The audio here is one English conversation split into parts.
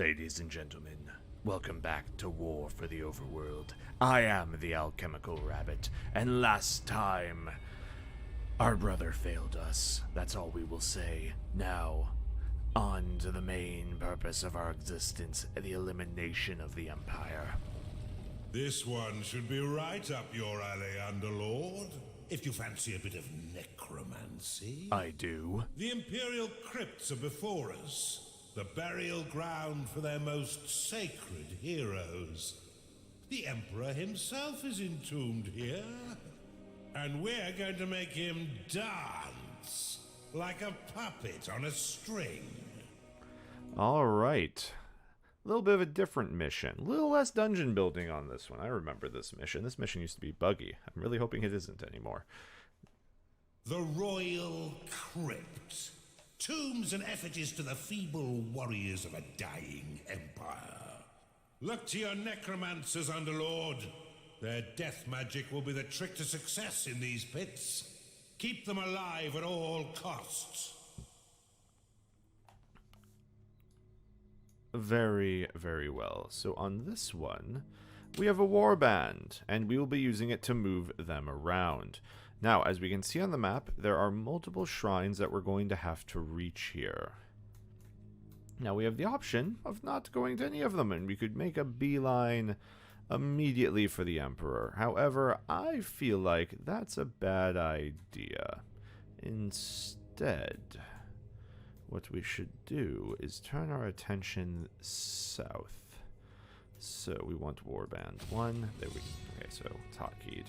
Ladies and gentlemen, welcome back to War for the Overworld. I am the Alchemical Rabbit, and last time, our brother failed us. That's all we will say. Now, on to the main purpose of our existence, the elimination of the Empire. This one should be right up your alley, Underlord. If you fancy a bit of necromancy. I do. The Imperial crypts are before us. The burial ground for their most sacred heroes. The Emperor himself is entombed here. And we're going to make him dance like a puppet on a string. Alright. A little bit of a different mission. A little less dungeon building on this one. I remember this mission. This mission used to be buggy. I'm really hoping it isn't anymore. The Royal Crypt. Tombs and effigies to the feeble warriors of a dying empire. Look to your necromancers, Underlord. Their death magic will be the trick to success in these pits. Keep them alive at all costs. Very, very well. So on this one, we have a warband, and we will be using it to move them around. Now, as we can see on the map, there are multiple shrines that we're going to have to reach here. Now, we have the option of not going to any of them, and we could make a beeline immediately for the Emperor. However, I feel like that's a bad idea. Instead, what we should do is turn our attention south. So, we want warband 1. There we go. Okay, so it's hotkeyed.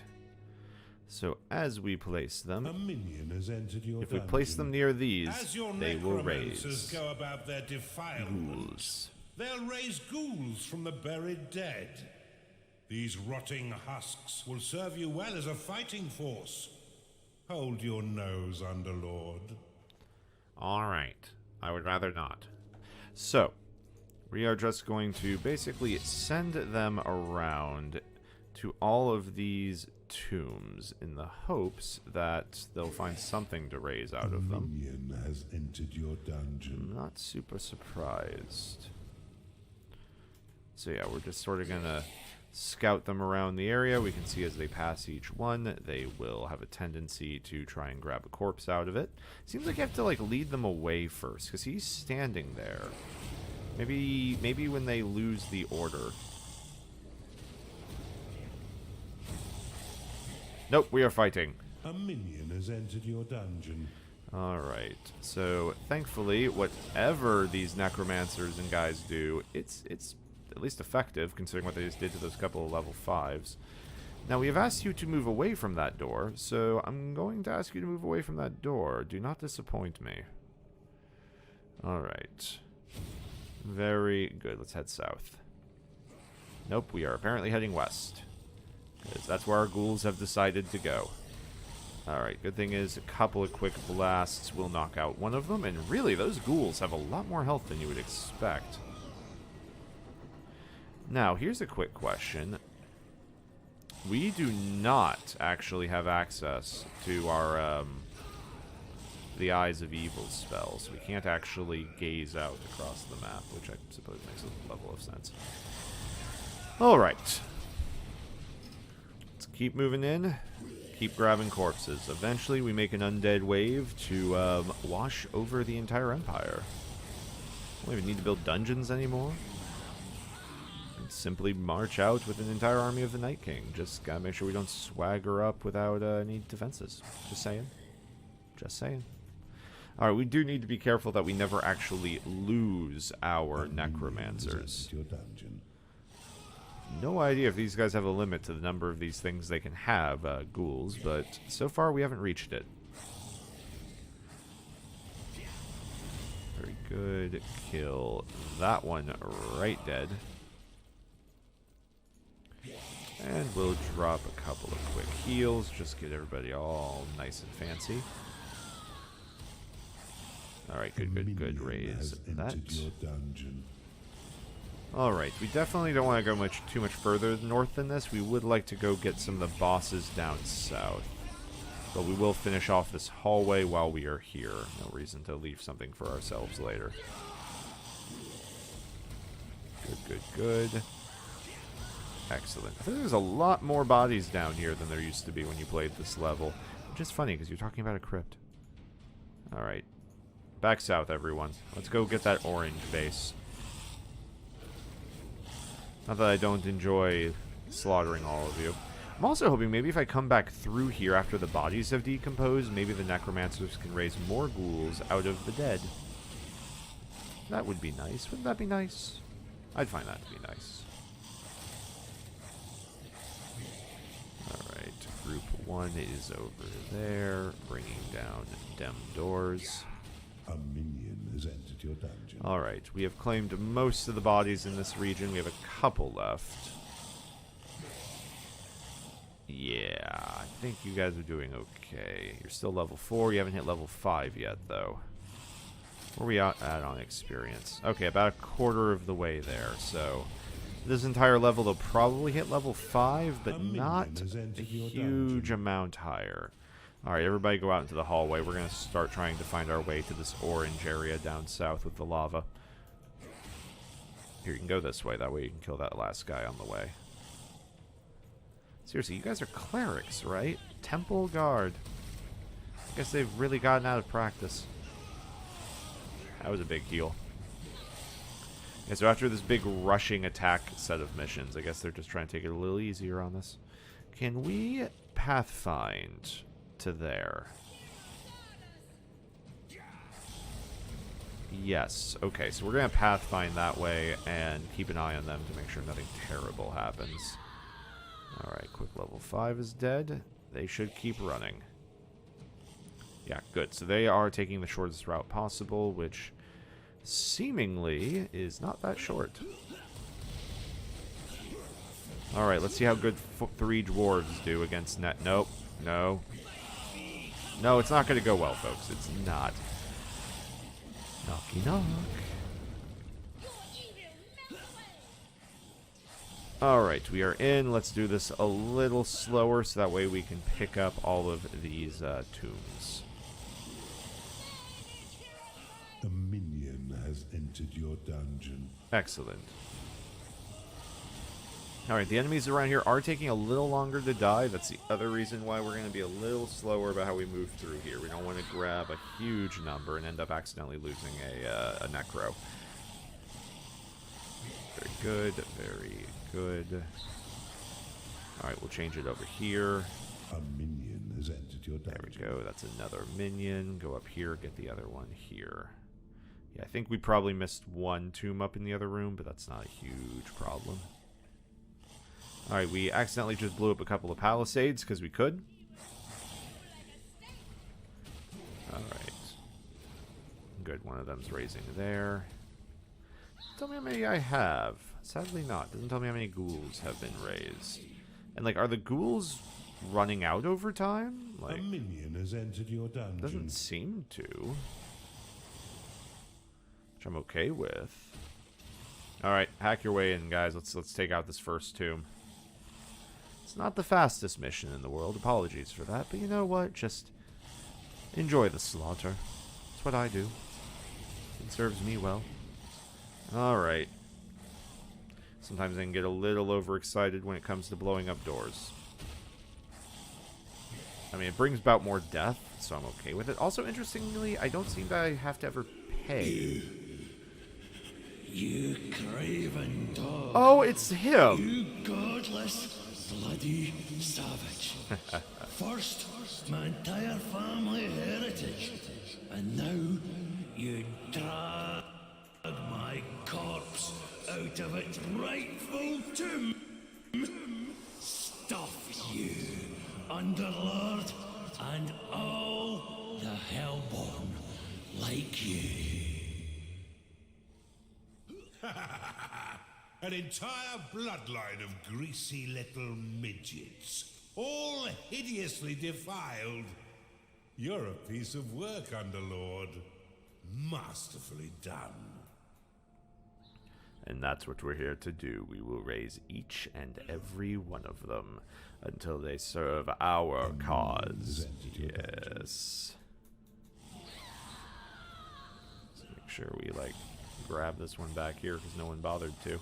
So as we place them, a minion has entered your if we dungeon. place them near these, they will necromancers raise go about their defilement. ghouls. They'll raise ghouls from the buried dead. These rotting husks will serve you well as a fighting force. Hold your nose, Underlord. Alright, I would rather not. So, we are just going to basically send them around to all of these tombs in the hopes that they'll find something to raise out of them. Minion has entered your dungeon. I'm not super surprised. So yeah, we're just sort of gonna scout them around the area. We can see as they pass each one, they will have a tendency to try and grab a corpse out of it. Seems like you have to like lead them away first, because he's standing there. Maybe when they lose the order. Nope, we are fighting. A minion has entered your dungeon. Alright, so thankfully, whatever these necromancers and guys do, it's at least effective, considering what they just did to those couple of level 5s. Now, we have asked you to move away from that door, so I'm going to ask you to move away from that door. Do not disappoint me. Alright. Very good, let's head south. Nope, we are apparently heading west. Because that's where our ghouls have decided to go. Alright, good thing is a couple of quick blasts will knock out one of them, and really, those ghouls have a lot more health than you would expect. Now, here's a quick question. We do not actually have access to our, the Eyes of Evil spells. We can't actually gaze out across the map, which I suppose makes a level of sense. Alright. Keep moving in, keep grabbing corpses. Eventually we make an undead wave to wash over the entire empire. We don't even need to build dungeons anymore. We can simply march out with an entire army of the Night King. Just gotta make sure we don't swagger up without any defenses. Just saying. Just saying. Alright, we do need to be careful that we never actually lose our necromancers. Your dungeon. No idea if these guys have a limit to the number of these things they can have, ghouls, but so far we haven't reached it. Very good. Kill that one right dead. And we'll drop a couple of quick heals, just get everybody all nice and fancy. Alright, good. Raise that. Alright, we definitely don't want to go too much further north than this. We would like to go get some of the bosses down south. But we will finish off this hallway while we are here. No reason to leave something for ourselves later. good. Excellent. I think there's a lot more bodies down here than there used to be when you played this level. Which is funny, because you're talking about a crypt. Alright. Back south, everyone. Let's go get that orange base. Not that I don't enjoy slaughtering all of you. I'm also hoping maybe if I come back through here after the bodies have decomposed, maybe the necromancers can raise more ghouls out of the dead. That would be nice. Wouldn't that be nice? I'd find that to be nice. Alright, group 1 is over there, bringing down dem doors. A minion has entered your dungeon. Alright, we have claimed most of the bodies in this region. We have a couple left. Yeah, I think you guys are doing okay. You're still level 4. You haven't hit level 5 yet, though. Where are we at on experience? Okay, about a quarter of the way there. So, this entire level, they'll probably hit level 5, but not a huge amount higher. Alright, everybody go out into the hallway. We're going to start trying to find our way to this orange area down south with the lava. Here, you can go this way. That way you can kill that last guy on the way. Seriously, you guys are clerics, right? Temple Guard. I guess they've really gotten out of practice. That was a big heal. Yeah, so after this big rushing attack set of missions, I guess they're just trying to take it a little easier on us. Can we pathfind to there? Yes. Okay, so we're going to pathfind that way and keep an eye on them to make sure nothing terrible happens. Alright, quick level 5 is dead. They should keep running. Yeah, good. So they are taking the shortest route possible, which seemingly is not that short. Alright, let's see how good 3 dwarves do against net. Nope. No. No, it's not going to go well, folks. It's not. Knocky knock. Alright, we are in. Let's do this a little slower so that way we can pick up all of these tombs. A minion has entered your dungeon. Excellent. Alright, the enemies around here are taking a little longer to die. That's the other reason why we're going to be a little slower about how we move through here. We don't want to grab a huge number and end up accidentally losing a necro. Very good, very good. Alright, we'll change it over here. A minion has entered your dungeon. There we go, that's another minion. Go up here, get the other one here. Yeah, I think we probably missed one tomb up in the other room, but that's not a huge problem. Alright, we accidentally just blew up a couple of palisades because we could. Alright. Good, one of them's raising there. Tell me how many I have. Sadly not. Doesn't tell me how many ghouls have been raised. And, like, are the ghouls running out over time? Like, a minion has entered your dungeon. Doesn't seem to. Which I'm okay with. Alright, hack your way in, guys. Let's take out this first tomb. It's not the fastest mission in the world. Apologies for that. But you know what? Just enjoy the slaughter. That's what I do. It serves me well. Alright. Sometimes I can get a little overexcited when it comes to blowing up doors. I mean, it brings about more death, so I'm okay with it. Also, interestingly, I don't seem to have to ever pay. You craven dog. Oh, it's him! You godless, bloody savage. First, my entire family heritage. And now, you drag my corpse out of its rightful tomb. Stuff you, Underlord, and all the Hellborn like you. An entire bloodline of greasy little midgets, all hideously defiled. You're a piece of work, Underlord. Masterfully done. And that's what we're here to do. We will raise each and every one of them until they serve our cause. Yes. Let's make sure we, like, grab this one back here because no one bothered to.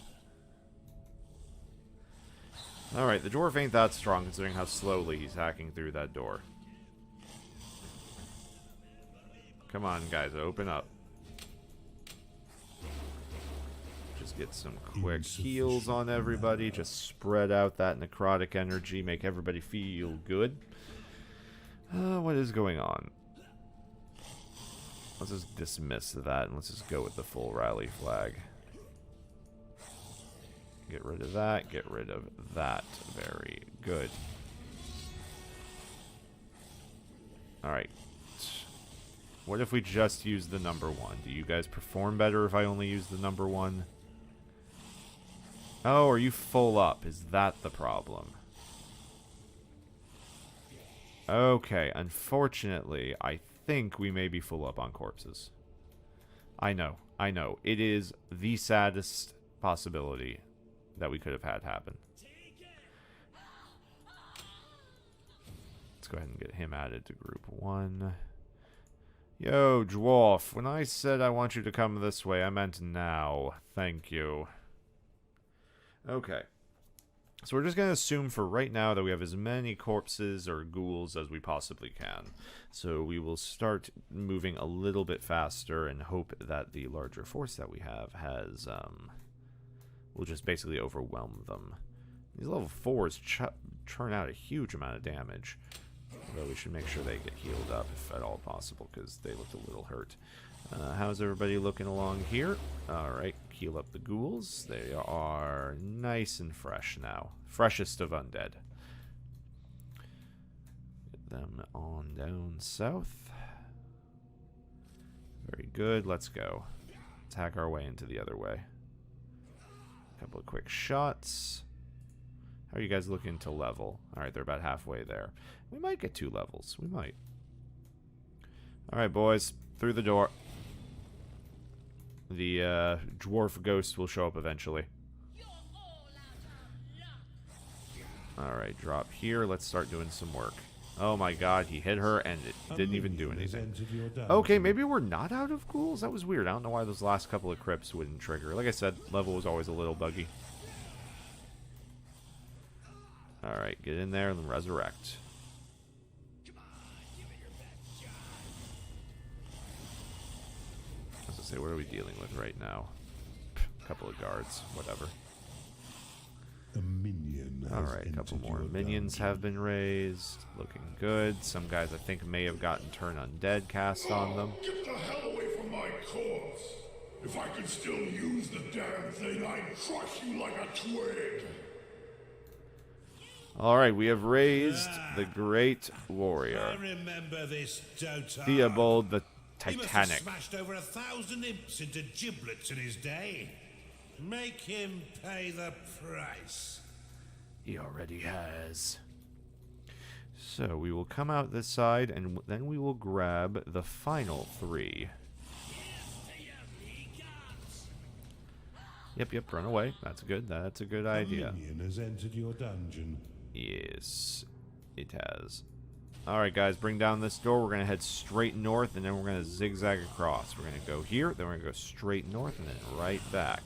Alright, the dwarf ain't that strong considering how slowly he's hacking through that door. Come on, guys, open up. Just get some quick heals on everybody. Just spread out that necrotic energy. Make everybody feel good. What is going on? Let's just dismiss that and let's just go with the full rally flag. Get rid of that. Get rid of that. Very good. Alright. What if we just use the number 1? Do you guys perform better if I only use the number 1? Oh, are you full up? Is that the problem? Okay, unfortunately, I think we may be full up on corpses. I know. It is the saddest possibility that we could have had happen. Let's go ahead and get him added to group 1. Yo, dwarf, when I said I want you to come this way, I meant now. Thank you. Okay. So we're just going to assume for right now that we have as many corpses or ghouls as we possibly can. So we will start moving a little bit faster and hope that the larger force that we have has, will just basically overwhelm them. These level 4s churn out a huge amount of damage. Although we should make sure they get healed up if at all possible, because they looked a little hurt. How's everybody looking along here? Alright, heal up the ghouls. They are nice and fresh now. Freshest of undead. Get them on down south. Very good, let's go. Let's hack our way into the other way. A couple of quick shots. How are you guys looking to level? Alright, they're about halfway there. We might get 2 levels. We might. Alright, boys. Through the door. The dwarf ghost will show up eventually. Alright, drop here. Let's start doing some work. Oh my god, he hit her and it didn't even do anything. Okay, maybe we're not out of ghouls? That was weird. I don't know why those last couple of crypts wouldn't trigger. Like I said, level was always a little buggy. Alright, get in there and resurrect. I was gonna say, what are we dealing with right now? A couple of guards, whatever. Alright, a couple more minions have been raised. Looking good. Some guys I think may have gotten turn undead cast on them. Get the hell away from my corpse! If I could still use the damn thing, I'd crush you like a twig! Alright, we have raised the great warrior. I remember this dotard. Theobald the He must have Titanic. smashed over 1,000 imps into giblets in his day. Make him pay the price. He already has. So we will come out this side and then we will grab the final 3. Yep, run away. That's good. That's a good idea. A minion has entered your dungeon. Yes, it has. Alright guys, bring down this door. We're going to head straight north and then we're going to zigzag across. We're going to go here, then we're going to go straight north and then right back.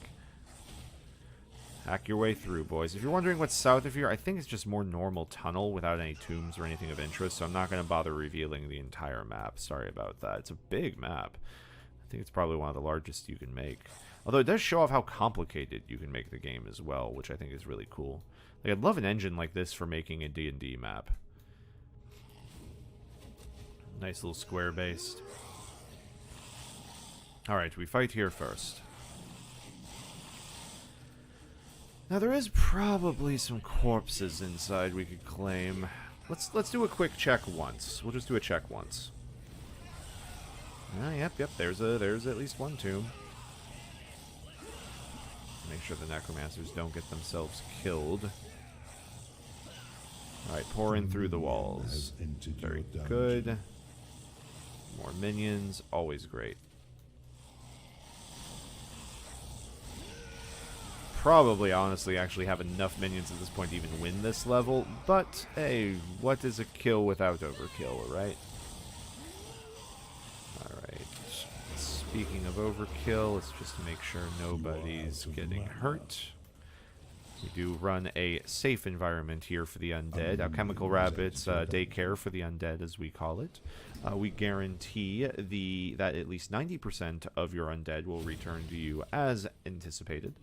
Hack your way through, boys. If you're wondering what's south of here, I think it's just more normal tunnel without any tombs or anything of interest, so I'm not going to bother revealing the entire map. Sorry about that. It's a big map. I think it's probably one of the largest you can make. Although it does show off how complicated you can make the game as well, which I think is really cool. Like, I'd love an engine like this for making a D&D map. Nice little square-based. Alright, we fight here first. Now there is probably some corpses inside we could claim. Let's do a quick check once. We'll just do a check once. Yep. There's at least one tomb. Make sure the necromancers don't get themselves killed. Alright, pour in through the walls. Very good. More minions, always great. Probably, honestly, actually have enough minions at this point to even win this level, but hey, what is a kill without overkill, right? Alright, speaking of overkill, let's just make sure nobody's getting hurt. We do run a safe environment here for the undead. Alchemical rabbits, daycare for the undead, as we call it. We guarantee that at least 90% of your undead will return to you as anticipated.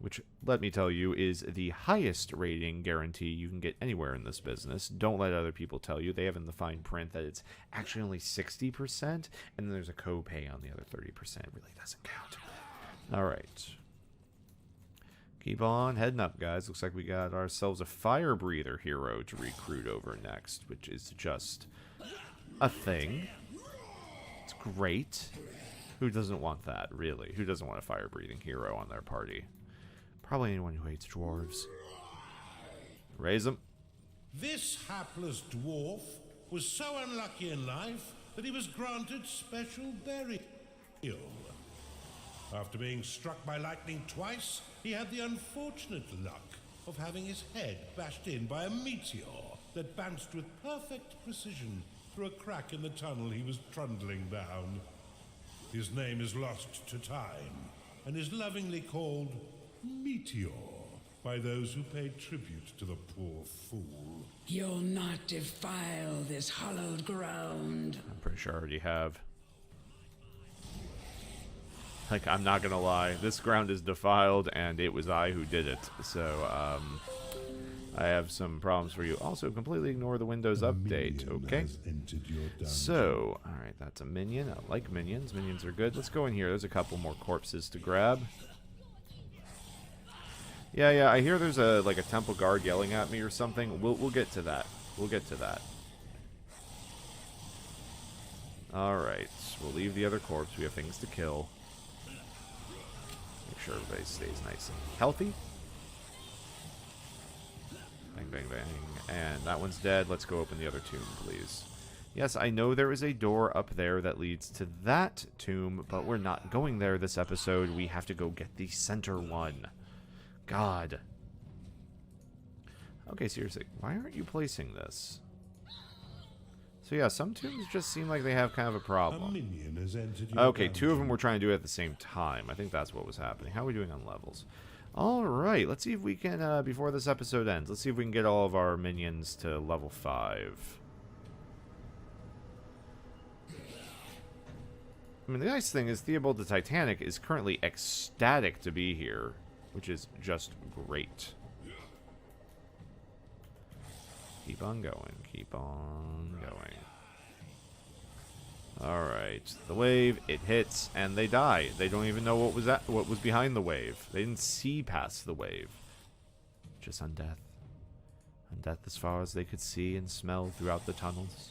Which, let me tell you, is the highest rating guarantee you can get anywhere in this business. Don't let other people tell you. They have in the fine print that it's actually only 60%, and then there's a co-pay on the other 30%. It really doesn't count. Alright. Keep on heading up, guys. Looks like we got ourselves a fire breather hero to recruit over next, which is just a thing. It's great. Who doesn't want that, really? Who doesn't want a fire breathing hero on their party? Probably anyone who hates dwarves. Raise them. This hapless dwarf was so unlucky in life that he was granted special burial. After being struck by lightning twice, he had the unfortunate luck of having his head bashed in by a meteor that bounced with perfect precision through a crack in the tunnel he was trundling down. His name is lost to time and is lovingly called Meteor by those who paid tribute to the poor fool. You'll not defile this hallowed ground. I'm pretty sure I already have. Like, I'm not gonna lie, this ground is defiled, and it was I who did it. So, I have some problems for you. Also, completely ignore the Windows update, okay? So, alright, that's a minion. I like minions. Minions are good. Let's go in here. There's a couple more corpses to grab. Yeah, I hear there's a temple guard yelling at me or something. We'll get to that. We'll get to that. Alright, we'll leave the other corpse. We have things to kill. Make sure everybody stays nice and healthy. Bang, bang, bang. And that one's dead. Let's go open the other tomb, please. Yes, I know there is a door up there that leads to that tomb, but we're not going there this episode. We have to go get the center one. God. Okay, seriously, why aren't you placing this? So yeah, some tombs just seem like they have kind of a problem. Okay, two of them were trying to do it at the same time. I think that's what was happening. How are we doing on levels? Alright, let's see if we can, before this episode ends, let's see if we can get all of our minions to level 5. I mean, the nice thing is Theobald the Titanic is currently ecstatic to be here, which is just great. Keep on going. Keep on going. Alright. The wave, it hits, and they die. They don't even know what was behind the wave. They didn't see past the wave. Just undeath. Undeath as far as they could see and smell throughout the tunnels.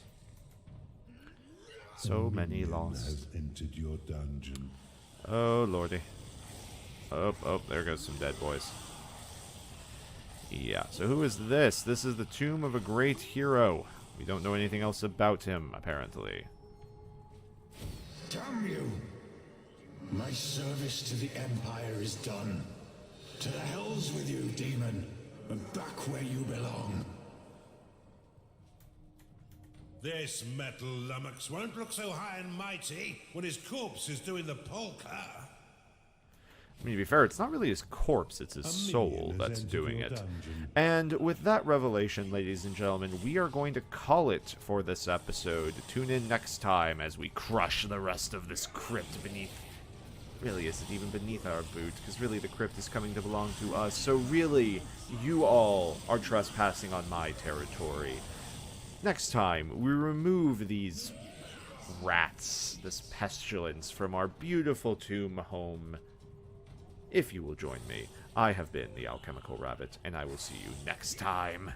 So many lost. Has entered your dungeon. Oh, lordy. Oh, there goes some dead boys. Yeah, so who is this? This is the tomb of a great hero. We don't know anything else about him, apparently. Damn you! My service to the Empire is done. To the hells with you, demon, and back where you belong. This metal lummox won't look so high and mighty when his corpse is doing the polka. I mean, to be fair, it's not really his corpse, it's his soul that's doing it. And with that revelation, ladies and gentlemen, we are going to call it for this episode. Tune in next time as we crush the rest of this crypt beneath... Really isn't even beneath our boot, because really the crypt is coming to belong to us. So really, you all are trespassing on my territory. Next time, we remove these rats, this pestilence, from our beautiful tomb home. If you will join me, I have been the Alchemical Rabbit, and I will see you next time.